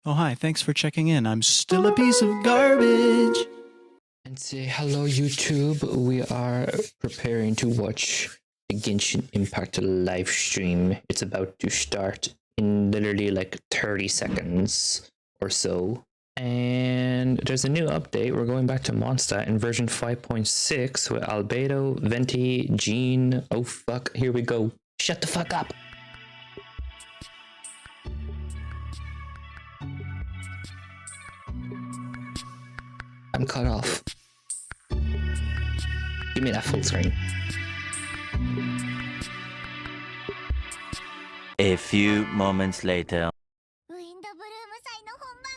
Oh, hi, thanks for checking in. I'm still a piece of garbage. And say hello, YouTube. We are preparing to watch the Genshin Impact live stream. It's about to start in literally like 30 seconds or so. And there's a new update. We're going back to Mondstadt in version 5.6 with Albedo, Venti, Jean. Oh fuck, here we go. Shut the fuck up. I'm cut off. Give me that full screen. A few moments later.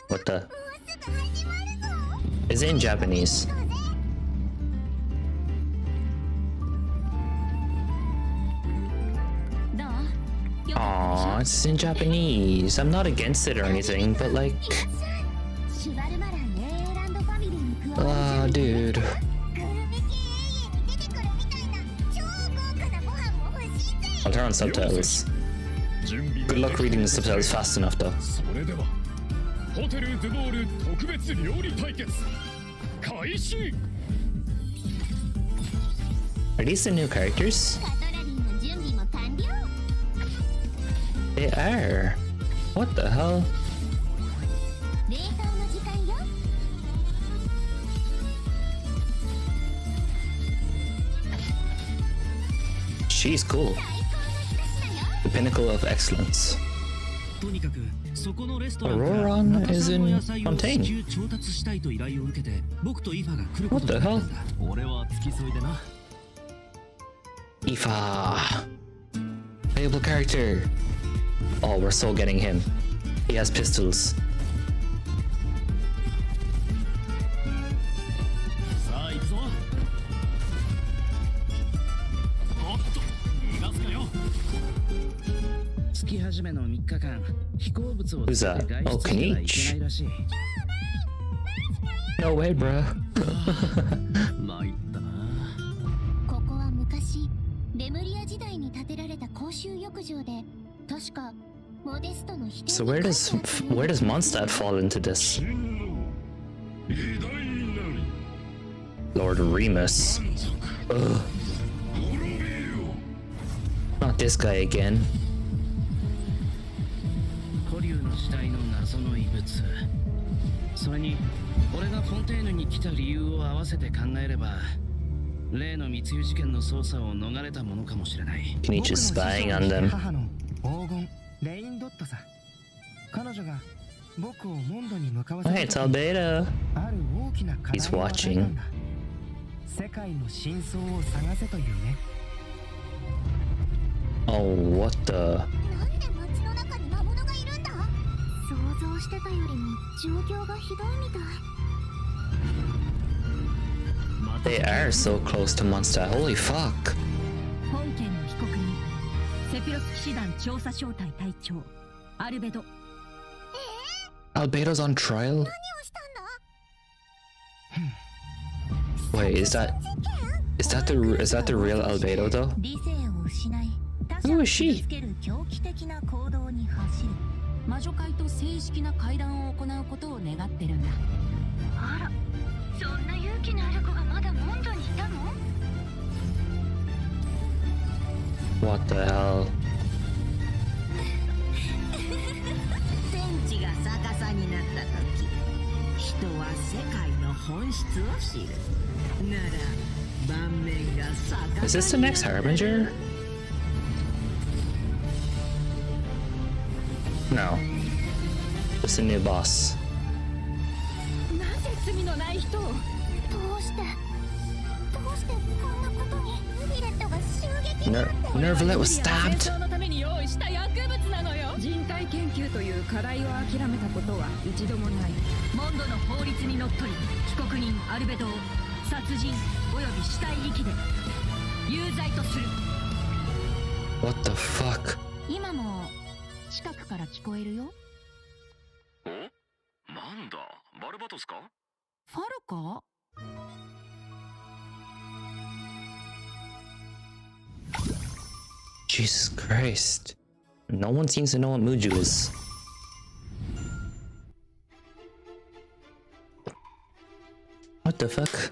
What the? Is it in Japanese? Aww, it's in Japanese. I'm not against it or anything, but like... dude. I'll turn on subtitles. Good luck reading the subtitles fast enough though. Are these the new characters? They are. What the hell? She's cool. The pinnacle of excellence. Auroron is in Fontaine. What the hell? Aoife. Playable character. Oh, we're so getting him. He has pistols. Who's that? Oh, Kaniche. No way, bruh. So where does Mondstadt fall into this? Lord Remus. Ugh. Not this guy again. Kaniche's spying on them. Oh, hey, it's Albedo. He's watching. Oh, what the? They are so close to Mondstadt. Holy fuck. Albedo's on trial? Wait, is that the real Albedo though? Who is she? What the hell? Is this the next Harbinger? No. It's a new boss. Nervalet was stabbed. What the fuck? Jesus Christ. No one seems to know what Muju is. What the fuck?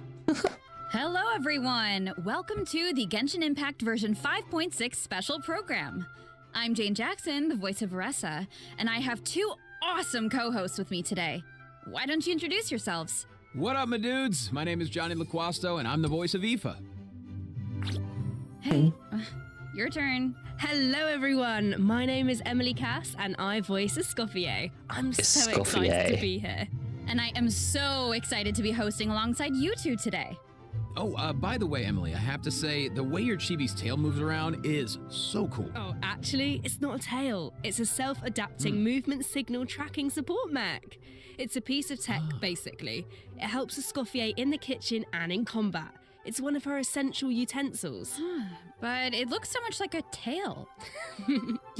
Hello everyone! Welcome to the Genshin Impact version 5.6 special program. I'm Jane Jackson, the voice of Aressa, and I have two awesome co-hosts with me today. Why don't you introduce yourselves? What up, my dudes? My name is Johnny LaQuasto, and I'm the voice of Aoife. Hey, your turn. Hello everyone, my name is Emily Cass and I voice Escoffier. I'm so Escoffier. excited to be here. And I am so excited to be hosting alongside you two today. Oh, by the way, Emily, I have to say, the way your chibi's tail moves around is so cool. Oh, actually, it's not a tail. It's a self-adapting movement signal tracking support mech. It's a piece of tech, basically. It helps Escoffier in the kitchen and in combat. It's one of her essential utensils. But it looks so much like a tail.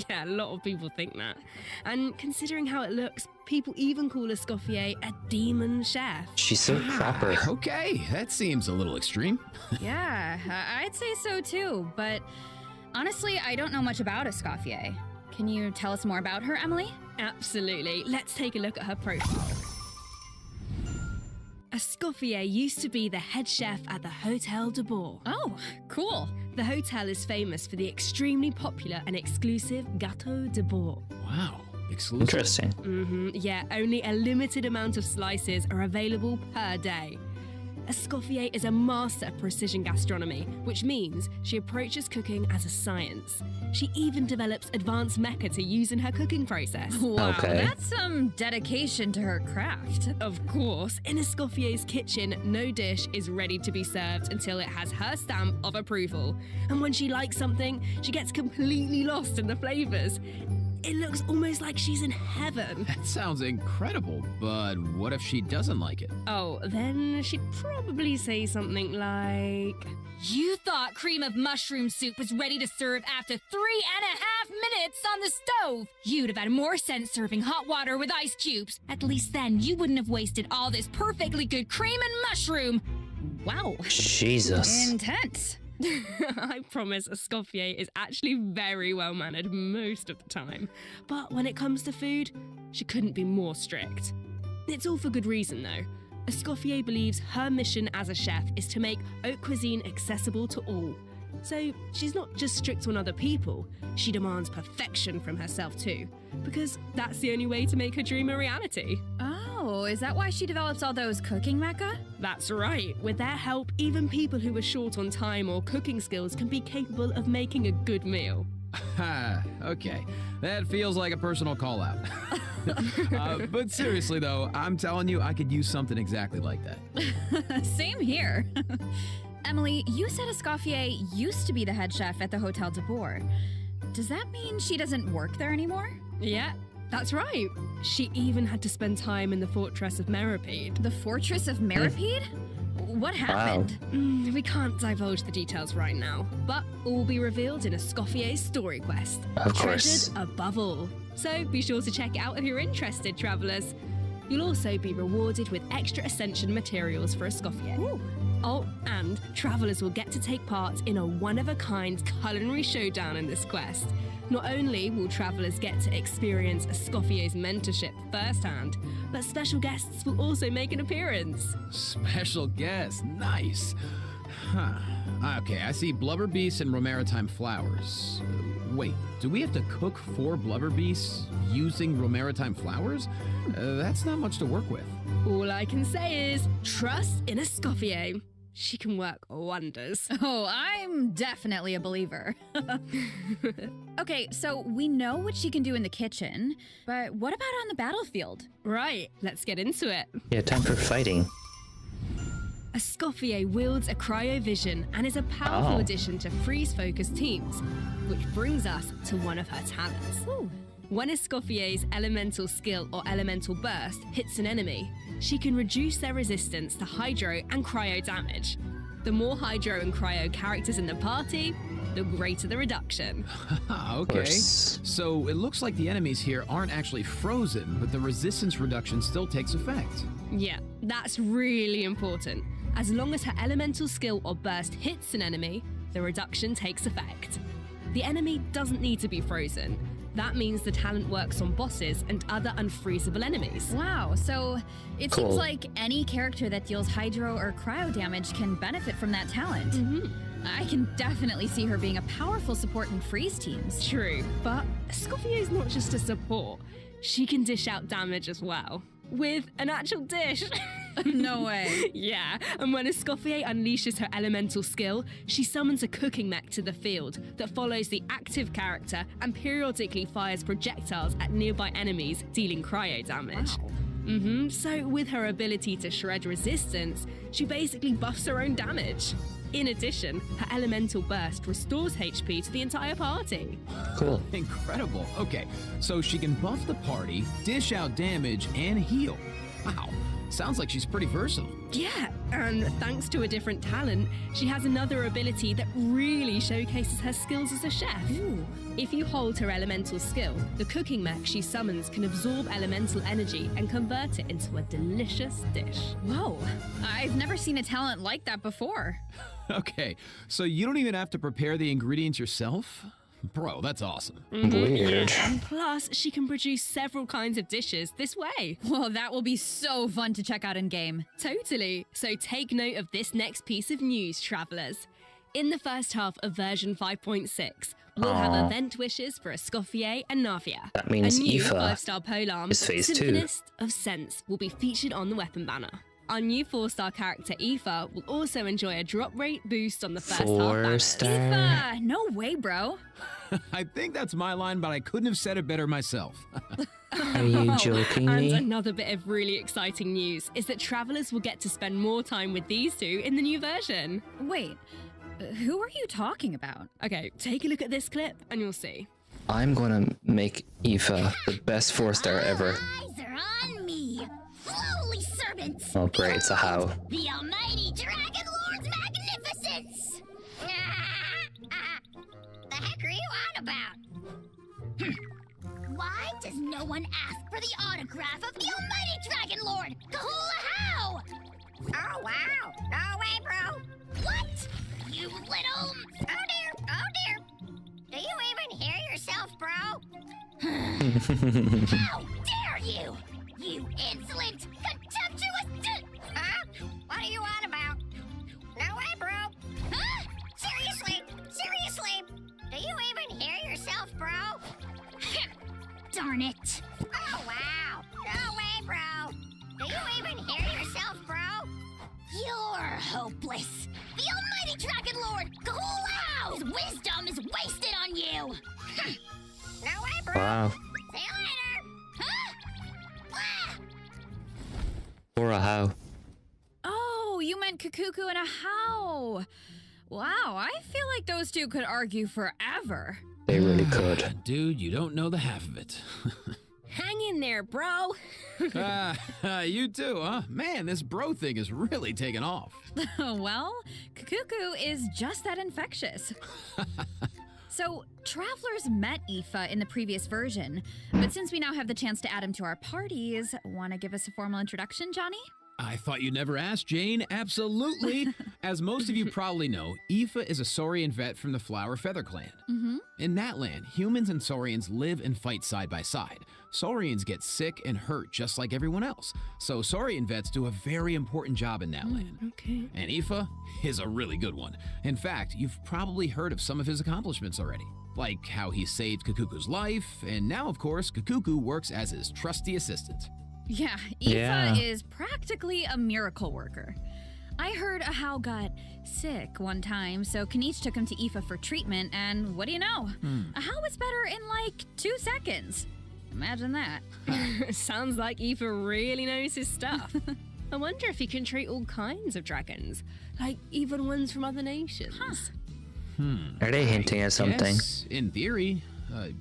Yeah, a lot of people think that. And considering how it looks, people even call Escoffier a demon chef. She's so proper. Okay, that seems a little extreme. Yeah, I'd say so too, but honestly, I don't know much about Escoffier. Can you tell us more about her, Emily? Absolutely. Let's take a look at her profile. Escoffier used to be the head chef at the Hotel de Bourg. Oh, cool. The hotel is famous for the extremely popular and exclusive Gâteau de Bourg. Wow, exclusive. Interesting. Yeah, only a limited amount of slices are available per day. Escoffier is a master of precision gastronomy, which means she approaches cooking as a science. She even develops advanced mecha to use in her cooking process. Wow, Okay. that's some dedication to her craft. Of course, in Escoffier's kitchen, no dish is ready to be served until it has her stamp of approval. And when she likes something, she gets completely lost in the flavors. It looks almost like she's in heaven. That sounds incredible, but what if she doesn't like it? Oh, then she'd probably say something like... You thought cream of mushroom soup was ready to serve after 3.5 minutes on the stove. You'd have had more sense serving hot water with ice cubes. At least then you wouldn't have wasted all this perfectly good cream and mushroom. Wow. Jesus. Intense. I promise Escoffier is actually very well-mannered most of the time. But when it comes to food, she couldn't be more strict. It's all for good reason, though. Escoffier believes her mission as a chef is to make haute cuisine accessible to all. So she's not just strict on other people, she demands perfection from herself too. Because that's the only way to make her dream a reality. Oh, is that why she develops all those cooking mecha? That's right. With their help, even people who are short on time or cooking skills can be capable of making a good meal. Ha, okay. That feels like a personal call-out. But seriously, though, I'm telling you, I could use something exactly like that. Same here. Emily, you said Escoffier used to be the head chef at the Hotel de Bourg. Does that mean she doesn't work there anymore? Yeah, that's right. She even had to spend time in the Fortress of Meripede. The Fortress of Meripede? What happened? We can't divulge the details right now, but all will be revealed in Escoffier's story quest. Of course. Treasured above all. So be sure to check it out if you're interested, travellers. You'll also be rewarded with extra Ascension materials for Escoffier. Ooh. Oh, and travellers will get to take part in a one-of-a-kind culinary showdown in this quest. Not only will travellers get to experience Escoffier's mentorship firsthand, but special guests will also make an appearance. Special guest, nice. Huh. Okay, I see blubber beasts and romaritime flowers. Wait, do we have to cook 4 blubber beasts using romaritime flowers? That's not much to work with. All I can say is, trust in Escoffier. She can work wonders. Oh, I'm definitely a believer. Okay, so we know what she can do in the kitchen, but what about on the battlefield? Right, let's get into it. Yeah, time for fighting. Escoffier wields a cryovision and is a powerful Oh. addition to freeze-focused teams, which brings us to one of her talents. When Escoffier's elemental skill or elemental burst hits an enemy, she can reduce their resistance to hydro and cryo damage. The more hydro and cryo characters in the party, the greater the reduction. Okay. course. So it looks like the enemies here aren't actually frozen, but the resistance reduction still takes effect. Yeah, that's really important. As long as her elemental skill or burst hits an enemy, the reduction takes effect. The enemy doesn't need to be frozen. That means the talent works on bosses and other unfreezable enemies. Wow, so it Cool. seems like any character that deals hydro or cryo damage can benefit from that talent. I can definitely see her being a powerful support in freeze teams. True, but Escoffier is not just a support. She can dish out damage as well. With an actual dish. No way. Yeah, and when Escoffier unleashes her elemental skill, she summons a cooking mech to the field that follows the active character and periodically fires projectiles at nearby enemies, dealing cryo damage. Wow. So with her ability to shred resistance, she basically buffs her own damage. In addition, her elemental burst restores HP to the entire party. Cool. Incredible. Okay, so she can buff the party, dish out damage, and heal. Wow, sounds like she's pretty versatile. Yeah, and thanks to a different talent, she has another ability that really showcases her skills as a chef. Ooh. If you hold her elemental skill, the cooking mech she summons can absorb elemental energy and convert it into a delicious dish. Whoa, I've never seen a talent like that before. Okay, so you don't even have to prepare the ingredients yourself? Bro, that's awesome. Weird. And plus, she can produce several kinds of dishes this way. Well, that will be so fun to check out in game. Totally. So take note of this next piece of news, travelers. In the first half of version 5.6, we'll have event wishes for Escoffier and Navia. That means a new Aoife 5-star polearm, is phase 2. Symphonist of Sense, will be featured on the weapon banner. Our new 4-star character, Aoife, will also enjoy a drop rate boost on the first half banner. 4-star. Aoife, no way, bro. I think that's my line, but I couldn't have said it better myself. Are you joking And me? another bit of really exciting news is that travelers will get to spend more time with these two in the new version. Wait, who are you talking about? Okay, take a look at this clip and you'll see. I'm gonna make Aoife the best 4-star ever. Eyes are on me. Lowly servants. Oh great, it's a how. The almighty Dragon Lord's magnificence. The heck are you on about? Why does no one ask for the autograph of the almighty Dragon Lord? Kahula how? Oh wow. No way, bro. What? You little... Oh dear. Oh dear. Do you even hear yourself, bro? How dare you? You insolent, contemptuous... Huh? What are you on about? No way, bro. Huh? Seriously? Seriously? Do you even hear yourself, bro? Darn it. Oh, wow. No way, bro. Do you even hear yourself, bro? You're hopeless. The almighty Dragon Lord, Kahulao! His wisdom is wasted on you. No way, bro. Wow. See you later. Huh? Ah! Or a how. Oh, you meant Kukuku and a how. Wow, I feel like those two could argue forever. They really could. Dude, you don't know the half of it. Hang in there, bro. You too, huh? Man, this bro thing is really taking off. Well, Kukuku is just that infectious. So, travelers met Aoife in the previous version, but since we now have the chance to add him to our parties, want to give us a formal introduction, Johnny? I thought you'd never ask, Jane. Absolutely. As most of you probably know, Aoife is a Saurian vet from the Flower Feather Clan. In that land, humans and Saurians live and fight side by side. Saurians get sick and hurt just like everyone else, so Saurian vets do a very important job in that land. Okay. And Aoife is a really good one. In fact, you've probably heard of some of his accomplishments already, like how he saved Kukuku's life, and now, of course, Kukuku works as his trusty assistant. Yeah, Aoife is practically a miracle worker. I heard a how got sick one time, so Kaniche took him to Aoife for treatment, and what do you know? A how was better in like 2 seconds. Imagine that. Sounds like Aoife really knows his stuff. I wonder if he can treat all kinds of dragons, like even ones from other nations. Are they hinting at something? Yes, in theory.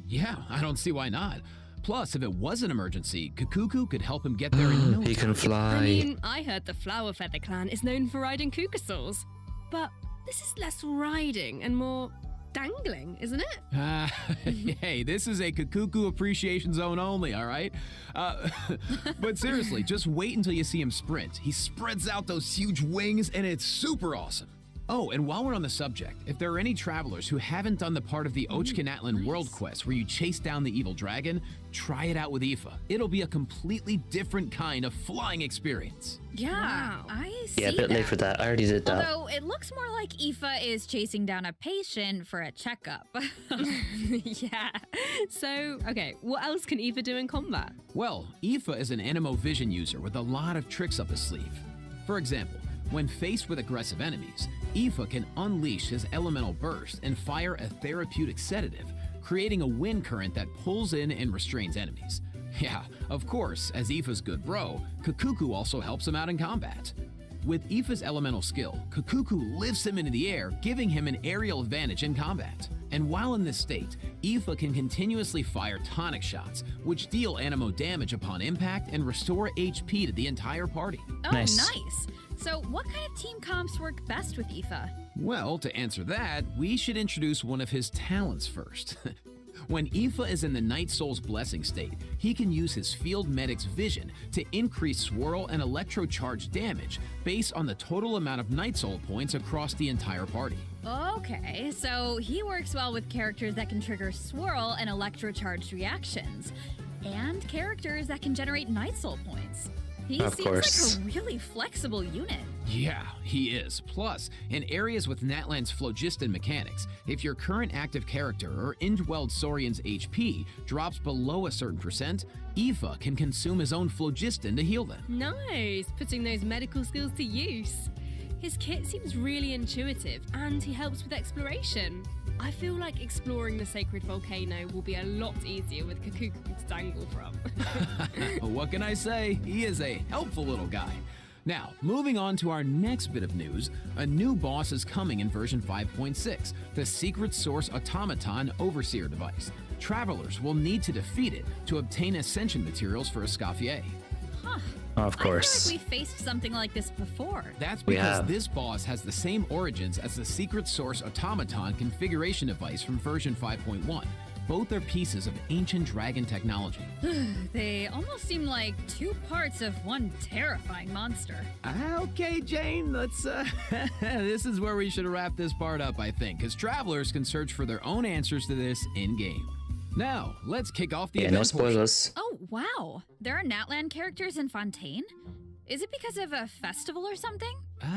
Yeah, I don't see why not. Plus, if it was an emergency, Kukuku could help him get there in no He can time. fly. I mean, I heard the Flower Feather clan is known for riding kukasaurs, but this is less riding and more dangling, isn't it? Hey, this is a Kukuku appreciation zone only, all right? But seriously, just wait until you see him sprint. He spreads out those huge wings, and it's super awesome. Oh, and while we're on the subject, if there are any travelers who haven't done the part of the Ochkanatlan World Quest where you chase down the evil dragon, try it out with Aoife. It'll be a completely different kind of flying experience. Yeah, Wow. I see Yeah, a bit late for that. I already did that. Although it looks more like Aoife is chasing down a patient for a checkup. Yeah. So, okay, what else can Eva do in combat? Well, Aoife is an Animo Vision user with a lot of tricks up his sleeve. For example, when faced with aggressive enemies, Aoife can unleash his elemental burst and fire a therapeutic sedative, creating a wind current that pulls in and restrains enemies. Yeah, of course, as Aoife's good bro, Kakuku also helps him out in combat. With Aoife's elemental skill, Kakuku lifts him into the air, giving him an aerial advantage in combat. And while in this state, Aoife can continuously fire tonic shots, which deal animo damage upon impact and restore HP to the entire party. Oh, Nice. nice. So what kind of team comps work best with Aoife? Well, to answer that, we should introduce one of his talents first. When Aoife is in the Night Soul's Blessing state, he can use his Field Medic's Vision to increase swirl and electrocharge damage based on the total amount of Night Soul points across the entire party. Okay, so he works well with characters that can trigger swirl and electrocharged reactions, and characters that can generate Night Soul points. He Of seems course. like a really flexible unit. Yeah, he is. Plus, in areas with Natlan's phlogiston mechanics, if your current active character or indwelled Saurian's HP drops below a certain percent, Aoife can consume his own phlogiston to heal them. Nice, putting those medical skills to use. His kit seems really intuitive, and he helps with exploration. I feel like exploring the sacred volcano will be a lot easier with Kakuku to dangle from. What can I say? He is a helpful little guy. Now, moving on to our next bit of news, a new boss is coming in version 5.6, the Secret Source Automaton Overseer device. Travelers will need to defeat it to obtain ascension materials for Escoffier. Huh. Of course. I feel like we faced something like this before. That's We because have. this boss has the same origins as the Secret Source Automaton configuration device from version 5.1. Both are pieces of ancient dragon technology. They almost seem like two parts of one terrifying monster. Okay, Jane, let's, this is where we should wrap this part up, I think, because travelers can search for their own answers to this in-game. Now, let's kick off the Yeah, event no portion. spoilers. Oh, wow. There are Natlan characters in Fontaine? Is it because of a festival or something?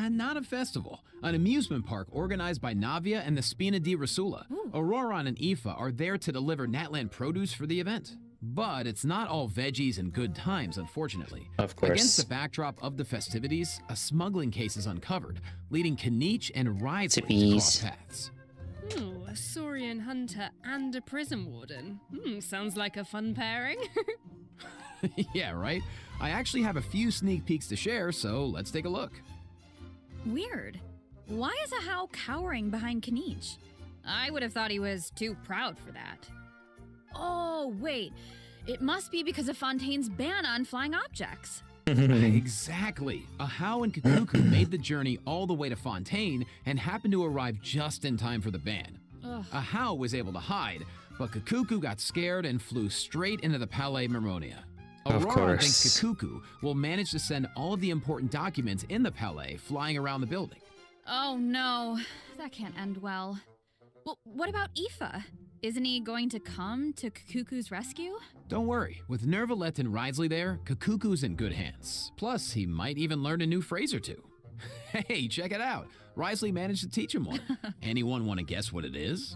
Not a festival. An amusement park organized by Navia and the Spina di Rasula. Ooh. Auroron and Aoife are there to deliver Natlan produce for the event. But it's not all veggies and good times, unfortunately. Of course. Against the backdrop of the festivities, a smuggling case is uncovered, leading Kanich and Ridley to cross Tippies. paths. Ooh, a Saurian hunter and a prison warden. Sounds like a fun pairing. Yeah, right? I actually have a few sneak peeks to share, so let's take a look. Weird. Why is Ahau cowering behind Kanich? I would have thought he was too proud for that. Oh, wait. It must be because of Fontaine's ban on flying objects. Exactly. Ahau and Kakuku made the journey all the way to Fontaine and happened to arrive just in time for the ban. Ugh. Ahau was able to hide, but Kakuku got scared and flew straight into the Palais Marmonia. Of Aurora thinks course. Kakuku will manage to send all of the important documents in the Palais flying around the building. Oh no, that can't end well. Well, what about Aoife? Isn't he going to come to Kakuku's rescue? Don't worry, with Nervalette and Ridley there, Kakuku's in good hands. Plus, he might even learn a new phrase or two. Hey, check it out. Ridley managed to teach him one. Anyone want to guess what it is?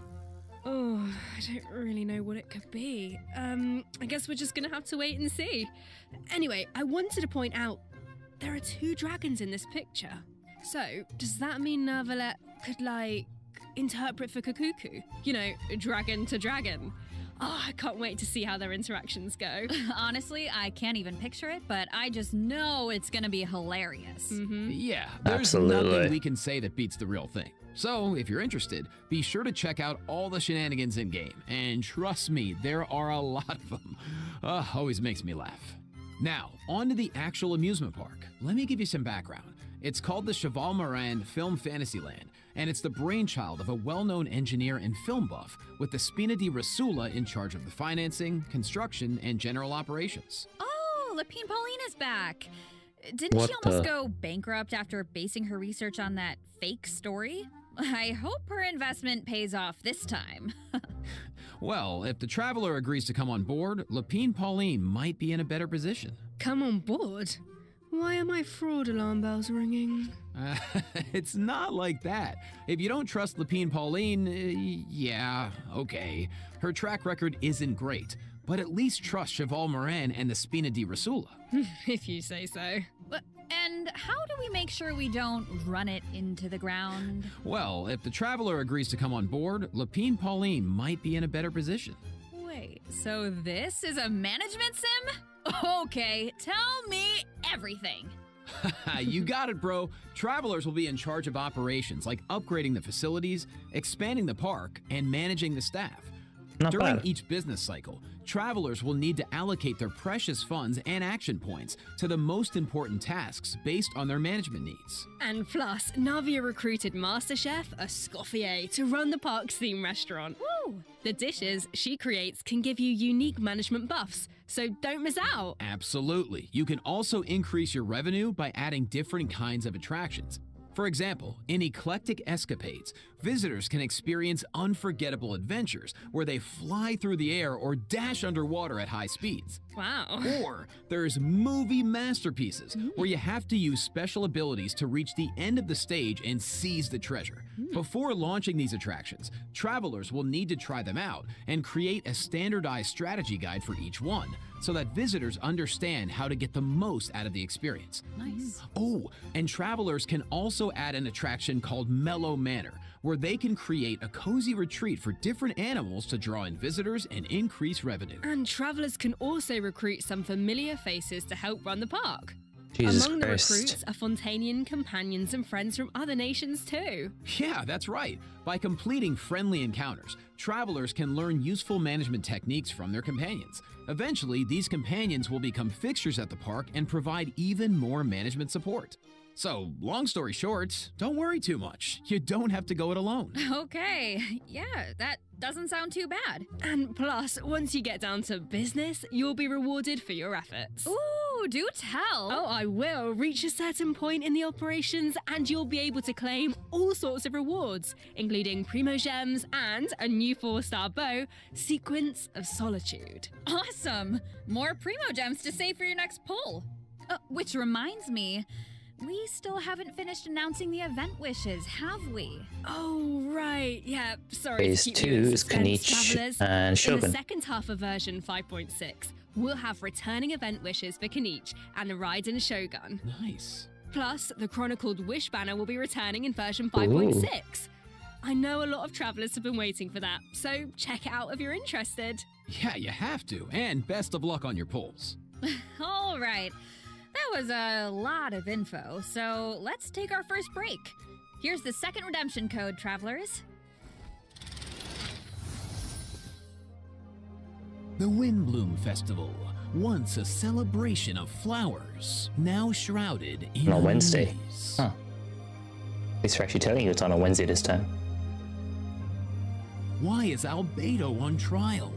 Oh, I don't really know what it could be. I guess we're just gonna have to wait and see. Anyway, I wanted to point out there are two dragons in this picture. So, does that mean Nervalette could, like, interpret for Kakuku? You know, dragon to dragon. Oh, I can't wait to see how their interactions go. Honestly, I can't even picture it, but I just know it's gonna be hilarious. Yeah, there's Absolutely. nothing we can say that beats the real thing. So, if you're interested, be sure to check out all the shenanigans in-game. And trust me, there are a lot of them. Always makes me laugh. Now, on to the actual amusement park. Let me give you some background. It's called the Cheval Moran Film Fantasyland, and it's the brainchild of a well-known engineer and film buff with the Spina di Rasula in charge of the financing, construction, and general operations. Oh, Lapine Pauline is back. Didn't What she almost the- go bankrupt after basing her research on that fake story? I hope her investment pays off this time. Well, if the traveler agrees to come on board, Lapine Pauline might be in a better position. Come on board. Why are my fraud alarm bells ringing? It's not like that. If you don't trust Lapine Pauline, yeah, okay. Her track record isn't great, but at least trust Cheval Moran and the Spina di Rosula. If you say so. And how do we make sure we don't run it into the ground? Well, if the traveler agrees to come on board, Lapine Pauline might be in a better position. Wait, so this is a management sim? Okay, tell me everything. You got it, bro. Travelers will be in charge of operations like upgrading the facilities, expanding the park, and managing the staff. Not During bad. each business cycle, travelers will need to allocate their precious funds and action points to the most important tasks based on their management needs. And plus, Navia recruited Master Chef Escoffier to run the park's theme restaurant. Woo! The dishes she creates can give you unique management buffs, so don't miss out. Absolutely. You can also increase your revenue by adding different kinds of attractions. For example, in Eclectic Escapades, visitors can experience unforgettable adventures where they fly through the air or dash underwater at high speeds. Wow. Or there's movie masterpieces where you have to use special abilities to reach the end of the stage and seize the treasure. Before launching these attractions, travelers will need to try them out and create a standardized strategy guide for each one so that visitors understand how to get the most out of the experience. Nice. Oh, and travelers can also add an attraction called Mellow Manor, where they can create a cozy retreat for different animals to draw in visitors and increase revenue. And travelers can also recruit some familiar faces to help run the park. Jesus Among Christ. the recruits are Fontanian companions and friends from other nations too. Yeah, that's right. By completing friendly encounters, travelers can learn useful management techniques from their companions. Eventually, these companions will become fixtures at the park and provide even more management support. So, long story short, don't worry too much. You don't have to go it alone. Okay, yeah, that doesn't sound too bad. And plus, once you get down to business, you'll be rewarded for your efforts. Ooh, do tell. Oh, I will. Reach a certain point in the operations and you'll be able to claim all sorts of rewards, including Primogems and a new 4-star bow, Sequence of Solitude. Awesome! More Primogems to save for your next pull. Which reminds me, we still haven't finished announcing the event wishes, have we? Oh, right. Yeah, sorry. Phase to keep 2 you in is suspense, Kanichi travelers. and In the Shogun. second half of version 5.6, we'll have returning event wishes for Kanichi and the Raiden Shogun. Nice. Plus, the Chronicled Wish banner will be returning in version 5.6. I know a lot of travelers have been waiting for that, so check it out if you're interested. Yeah, you have to. And best of luck on your pulls. All right. That was a lot of info, so let's take our first break. Here's the second redemption code, travelers. The Windbloom Festival, once a celebration of flowers, now shrouded in On a Wednesday. unease. Huh. At least for actually telling you it's on a Wednesday this time. Why is Albedo on trial?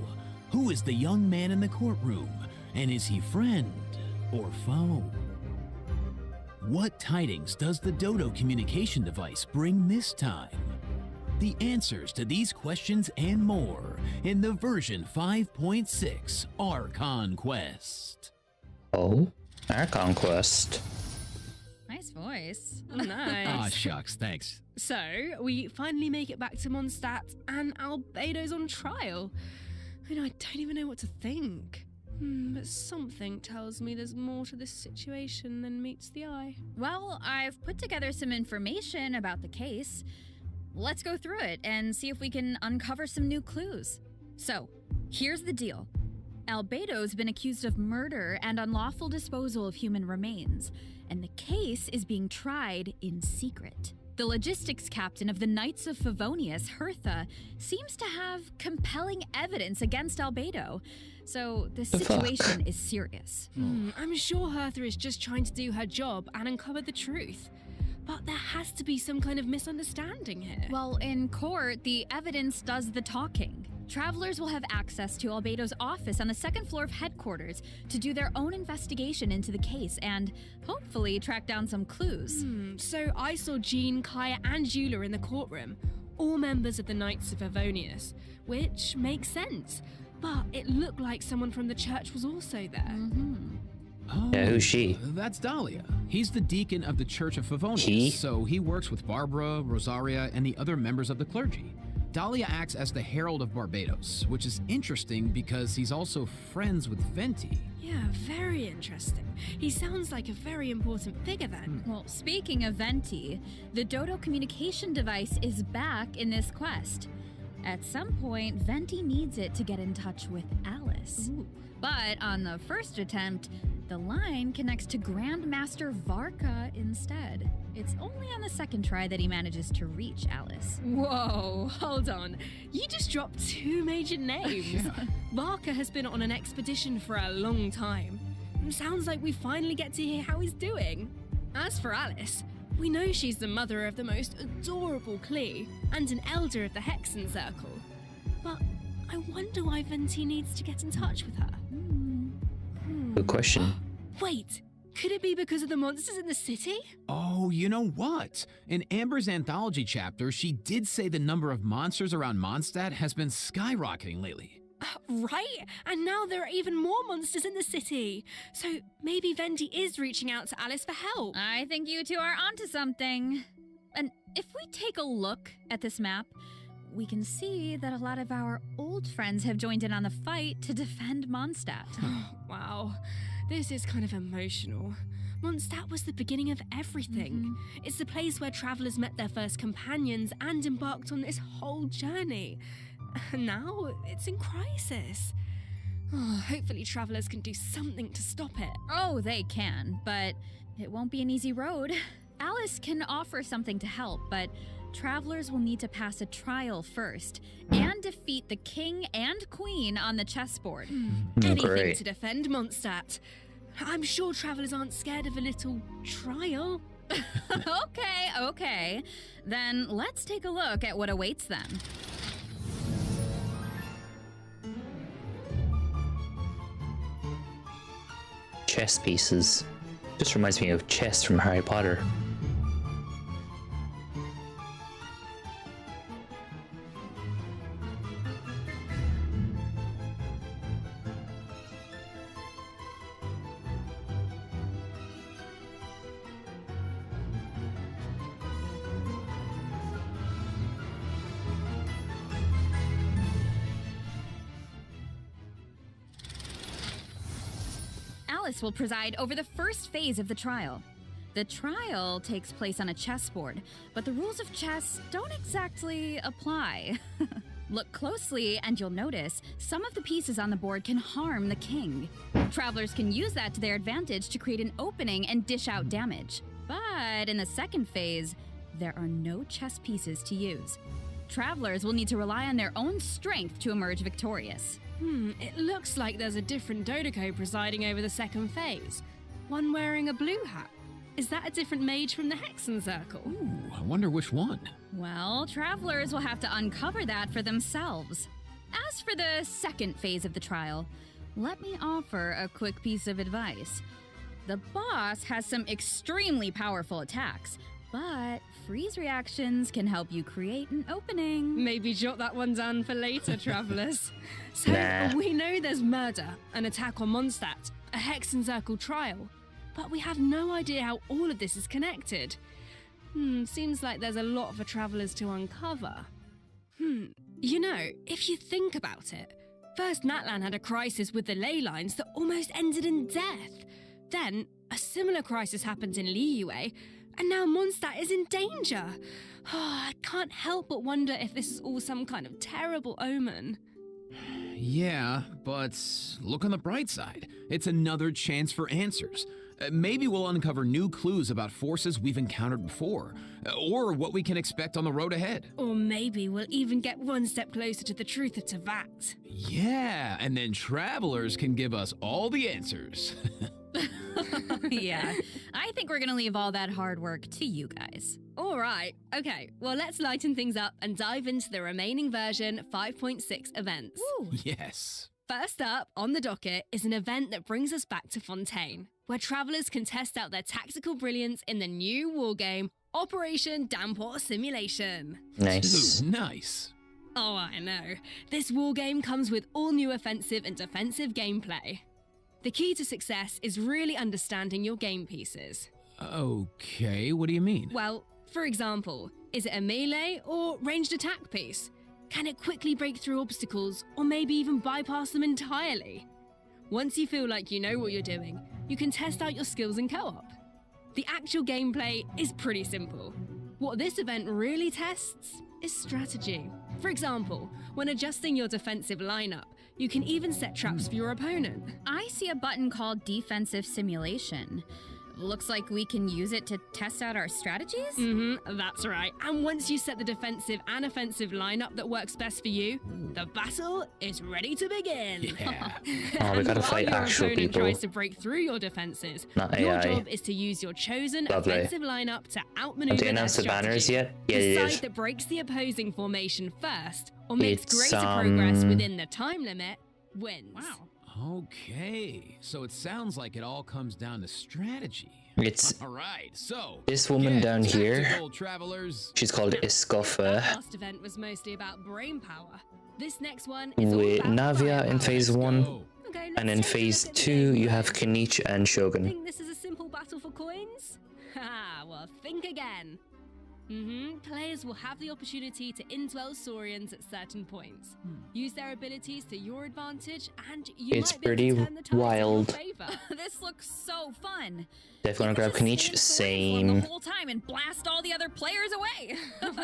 Who is the young man in the courtroom? And is he friend or foe? What tidings does the Dodo communication device bring this time? The answers to these questions and more in the version 5.6 Archon Quest. Oh, our conquest. Nice voice. Oh, nice. Ah, shucks, thanks. So, we finally make it back to Mondstadt, and Albedo's on trial. I don't even know what to think. But something tells me there's more to this situation than meets the eye. Well, I've put together some information about the case. Let's go through it and see if we can uncover some new clues. So, here's the deal. Albedo's been accused of murder and unlawful disposal of human remains, and the case is being tried in secret. The logistics captain of the Knights of Favonius, Hertha, seems to have compelling evidence against Albedo, so the situation is serious. I'm sure Hertha is just trying to do her job and uncover the truth. But there has to be some kind of misunderstanding here. Well, in court, the evidence does the talking. Travelers will have access to Albedo's office on the second floor of headquarters to do their own investigation into the case and hopefully track down some clues. So I saw Jean, Kaya, and Eula in the courtroom, all members of the Knights of Avonius, which makes sense. But it looked like someone from the church was also there. Oh, Yeah, who's she? That's Dahlia. He's the deacon of the Church of Favonius, He? so he works with Barbara, Rosaria, and the other members of the clergy. Dahlia acts as the Herald of Barbados, which is interesting because he's also friends with Venti. Yeah, very interesting. He sounds like a very important figure then. Well, speaking of Venti, the Dodo communication device is back in this quest. At some point, Venti needs it to get in touch with Alice. But on the first attempt, the line connects to Grandmaster Varka instead. It's only on the second try that he manages to reach Alice. Whoa, hold on. You just dropped two major names. Barker has been on an expedition for a long time. Sounds like we finally get to hear how he's doing. As for Alice, we know she's the mother of the most adorable Klee and an elder of the Hexen Circle. But I wonder why Venti needs to get in touch with her. Good question. Wait, could it be because of the monsters in the city? Oh, you know what? In Amber's anthology chapter, she did say the number of monsters around Mondstadt has been skyrocketing lately. Right, and now there are even more monsters in the city. So maybe Venti is reaching out to Alice for help. I think you two are onto something. And if we take a look at this map, we can see that a lot of our old friends have joined in on the fight to defend Mondstadt. Wow, this is kind of emotional. Mondstadt was the beginning of everything. It's the place where travelers met their first companions and embarked on this whole journey. And now it's in crisis. Hopefully travelers can do something to stop it. Oh, they can, but it won't be an easy road. Alice can offer something to help, but travelers will need to pass a trial first and defeat the king and queen on the chessboard. Anything Great. to defend Mondstadt. I'm sure travelers aren't scared of a little trial. Okay. Then let's take a look at what awaits them. Chess pieces. Just reminds me of chess from Harry Potter. Alice will preside over the first phase of the trial. The trial takes place on a chessboard, but the rules of chess don't exactly apply. Look closely and you'll notice some of the pieces on the board can harm the king. Travelers can use that to their advantage to create an opening and dish out damage. But in the second phase, there are no chess pieces to use. Travelers will need to rely on their own strength to emerge victorious. It looks like there's a different Dodoco presiding over the second phase. One wearing a blue hat. Is that a different mage from the Hexen Circle? Ooh, I wonder which one. Well, travelers will have to uncover that for themselves. As for the second phase of the trial, let me offer a quick piece of advice. The boss has some extremely powerful attacks, but freeze reactions can help you create an opening. Maybe jot that one down for later, travelers. So Nah. we know there's murder, an attack on Mondstadt, a Hexen Circle trial, but we have no idea how all of this is connected. Seems like there's a lot for travelers to uncover. You know, if you think about it, first Natlan had a crisis with the ley lines that almost ended in death. Then a similar crisis happened in Liyue, and now Mondstadt is in danger. I can't help but wonder if this is all some kind of terrible omen. Yeah, but look on the bright side. It's another chance for answers. Maybe we'll uncover new clues about forces we've encountered before, or what we can expect on the road ahead. Or maybe we'll even get one step closer to the truth of Tavat. Yeah, and then travelers can give us all the answers. Yeah, I think we're gonna leave all that hard work to you guys. All right, okay, well, let's lighten things up and dive into the remaining version 5.6 events. Woo. Yes. First up on the docket is an event that brings us back to Fontaine, where travelers can test out their tactical brilliance in the new wargame Operation Downpour Simulation. Nice. Ooh, nice. Oh, I know. This wargame comes with all new offensive and defensive gameplay. The key to success is really understanding your game pieces. Okay, what do you mean? Well, for example, is it a melee or ranged attack piece? Can it quickly break through obstacles or maybe even bypass them entirely? Once you feel like you know what you're doing, you can test out your skills in co-op. The actual gameplay is pretty simple. What this event really tests is strategy. For example, when adjusting your defensive lineup, you can even set traps for your opponent. I see a button called Defensive Simulation. Looks like we can use it to test out our strategies? That's right. And once you set the defensive and offensive lineup that works best for you, the battle is ready to begin. Yeah. Oh, we gotta fight While actual your opponent people. tries to break through your defenses, Not your AI. job is to use your chosen Lovely. offensive lineup to outmaneuver Have they their announced the banners strategy. yet? Yeah, The it side is. that breaks the opposing formation first or makes It's, greater progress um, within the time limit wins. Wow. Okay, so it sounds like it all comes down to strategy. It's All right, so this woman get down here. tactical, travelers. She's called That Escoffier. last event was mostly about brain power. This next one is all With about Navia in firepower. phase Let's 1. go. Okay, And let's in take a phase look at the 2, game you have plan. Kenichi and Shogun. Think this is a simple battle for coins? Ha, well, think again. Players will have the opportunity to indwell Saurians at certain points. Use their abilities to your advantage, and you It's might be able pretty to turn the tides wild. in your favor. This looks so fun. Definitely gonna grab Just Kenichi. stand Same. for the whole time and blast all the other players away.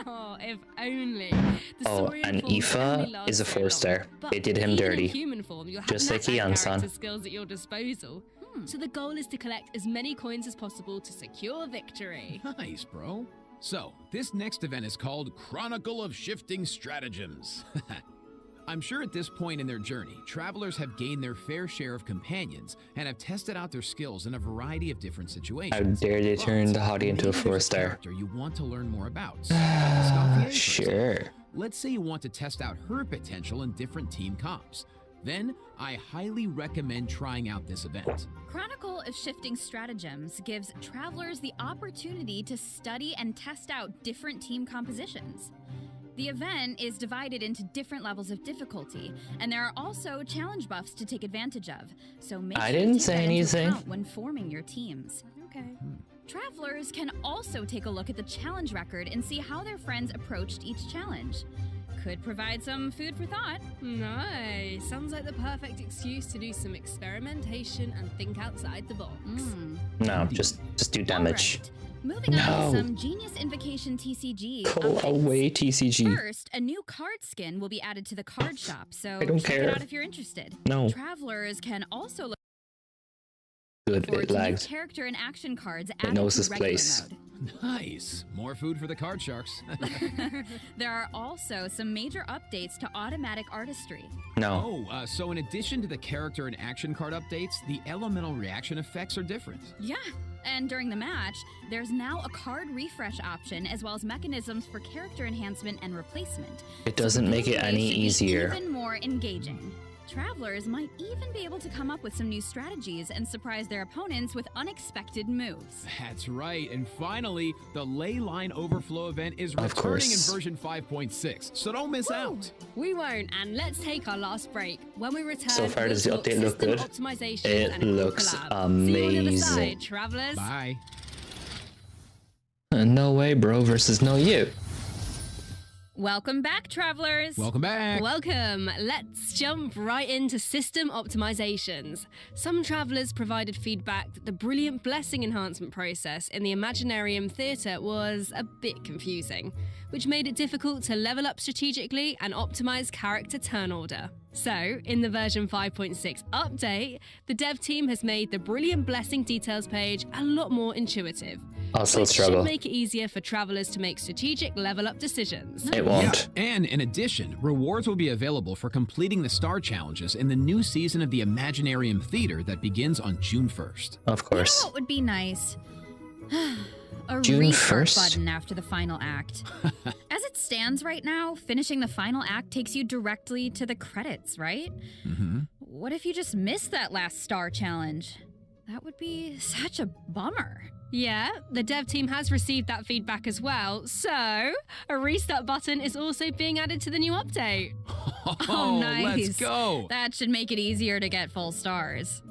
Oh, if only. The Oh, Saurian and form Aoife only lasts is a so 4-star. long, but They did him even dirty. In human form, you'll have Just like enough Ian-san. character skills at your disposal. So the goal is to collect as many coins as possible to secure victory. Nice, bro. So, this next event is called Chronicle of Shifting Stratagems. I'm sure at this point in their journey, travelers have gained their fair share of companions and have tested out their skills in a variety of different situations. How dare they But turn the hottie into a maybe there's 4-star. character you want to learn more about. Like Escoffier, for Sure. example. Let's say you want to test out her potential in different team comps. Then, I highly recommend trying out this event. Chronicle of Shifting Stratagems gives travelers the opportunity to study and test out different team compositions. The event is divided into different levels of difficulty, and there are also challenge buffs to take advantage of. So make I sure didn't to take say that into anything. account when forming your teams. Okay. Travelers can also take a look at the challenge record and see how their friends approached each challenge. Could provide some food for thought. Nice. Sounds like the perfect excuse to do some experimentation and think outside the box. No, just do damage. Alright, moving on No. to some Genius Invocation TCG. Pull updates. away, TCG. First, a new card skin will be added to the card shop, so I don't check care. it out if you're interested. No. Travelers can also look Good, forward it to new lags. character and action cards added knows to its regular place. mode. Nice. More food for the card sharks. There are also some major updates to automatic artistry. No. So in addition to the character and action card updates, the elemental reaction effects are different. Yeah, and during the match, there's now a card refresh option as well as mechanisms for character enhancement and replacement. It doesn't make it Gameplay any should be easier. Even more engaging. Travelers might even be able to come up with some new strategies and surprise their opponents with unexpected moves. That's right. And finally, the Ley Line Overflow event is Of returning in course. version 5.6, so don't miss out. We won't, and let's take our last break. When we return, So far, we'll does the talk update look system good? optimizations It and a cool looks collab. See you on the other amazing. side, travelers. Bye. No way, bro, versus no you. Welcome back, travelers! Welcome back. Welcome. Let's jump right into system optimizations. Some travelers provided feedback that the brilliant blessing enhancement process in the Imaginarium Theatre was a bit confusing, which made it difficult to level up strategically and optimize character turn order. So, in the version 5.6 update, the dev team has made the brilliant blessing details page a lot more intuitive. Also which struggle. should make it easier for travelers to make strategic level up decisions. It won't. Yeah, and in addition, rewards will be available for completing the star challenges in the new season of the Imaginarium Theater that begins on June 1st. Of You know course. what would be nice? A June restart 1st? button after the final act. As it stands right now, finishing the final act takes you directly to the credits, right? Mm-hmm. What if you just missed that last star challenge? That would be such a bummer. Yeah, the dev team has received that feedback as well, so a restart button is also being added to the new update. Oh, nice. Let's go. That should make it easier to get full stars.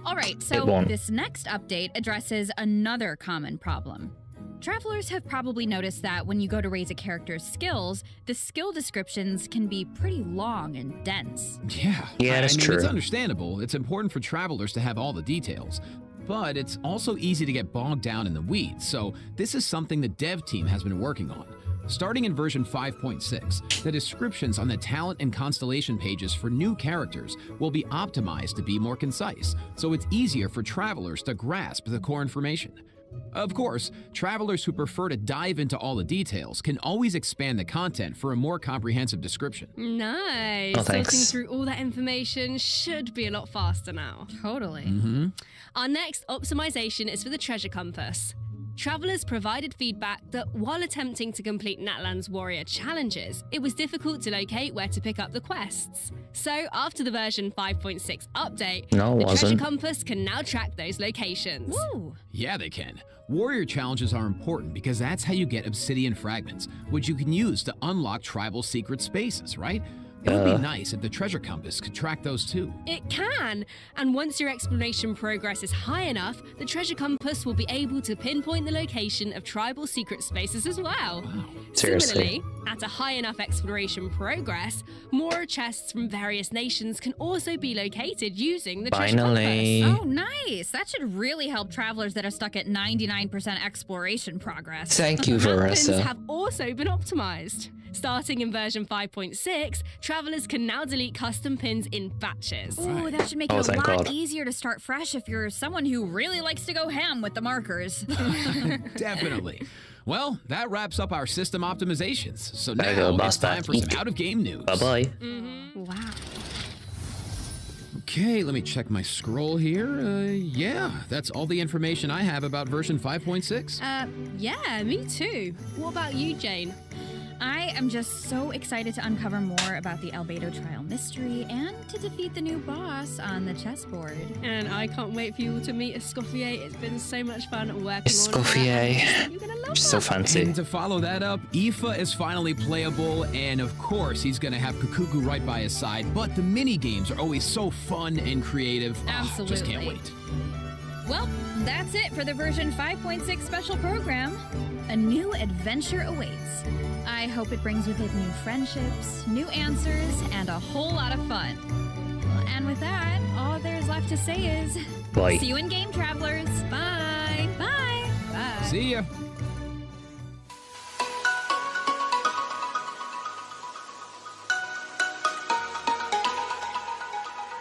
All right, It so won't. this next update addresses another common problem. Travelers have probably noticed that when you go to raise a character's skills, the skill descriptions can be pretty long and dense. Yeah. Yeah, that's I mean, true. It's understandable. It's important for travelers to have all the details. But it's also easy to get bogged down in the weeds, so this is something the dev team has been working on. Starting in version 5.6, the descriptions on the talent and constellation pages for new characters will be optimized to be more concise, so it's easier for travelers to grasp the core information. Of course, travelers who prefer to dive into all the details can always expand the content for a more comprehensive description. Nice. Oh, Sorting thanks. through all that information should be a lot faster now. Totally. Mm-hmm. Our next optimization is for the treasure compass. Travelers provided feedback that while attempting to complete Natlan's warrior challenges, it was difficult to locate where to pick up the quests. So, after the version 5.6 update, No, it the treasure wasn't. compass can now track those locations. Woo! Yeah, they can. Warrior challenges are important because that's how you get obsidian fragments, which you can use to unlock tribal secret spaces, right? It would be nice if the treasure compass could track those too. It can! And once your exploration progress is high enough, the treasure compass will be able to pinpoint the location of tribal secret spaces as well. Seriously. Similarly, at a high enough exploration progress, more chests from various nations can also be located using the treasure Finally. compass. Oh, nice. That should really help travelers that are stuck at 99% exploration progress. Thank you, Pins Varessa. have also been optimized. Starting in version 5.6, travelers can now delete custom pins in batches. Ooh, that should make Oh, it a thank lot God. easier to start fresh if you're someone who really likes to go ham with the markers. Definitely. Well, that wraps up our system optimizations. So There you now go, boss it's time bat. for some out-of-game news. Bye-bye. Wow. Okay, let me check my scroll here. Yeah, that's all the information I have about version 5.6. Yeah, me too. What about you, Jane? I am just so excited to uncover more about the Albedo trial mystery and to defeat the new boss on the chessboard. And I can't wait for you all to meet Escoffier. It's been so much fun working on her. Escoffier. You're gonna love So her. fancy. And to follow that up, Aoife is finally playable, and of course, he's gonna have Kukuku right by his side. But the mini games are always so fun and creative. Oh, just can't Absolutely. wait. Well, that's it for the version 5.6 special program. A new adventure awaits. I hope it brings with it new friendships, new answers, and a whole lot of fun. And with that, all there's left to say is Bye. see you in game, travelers. Bye. Bye. Bye. See ya.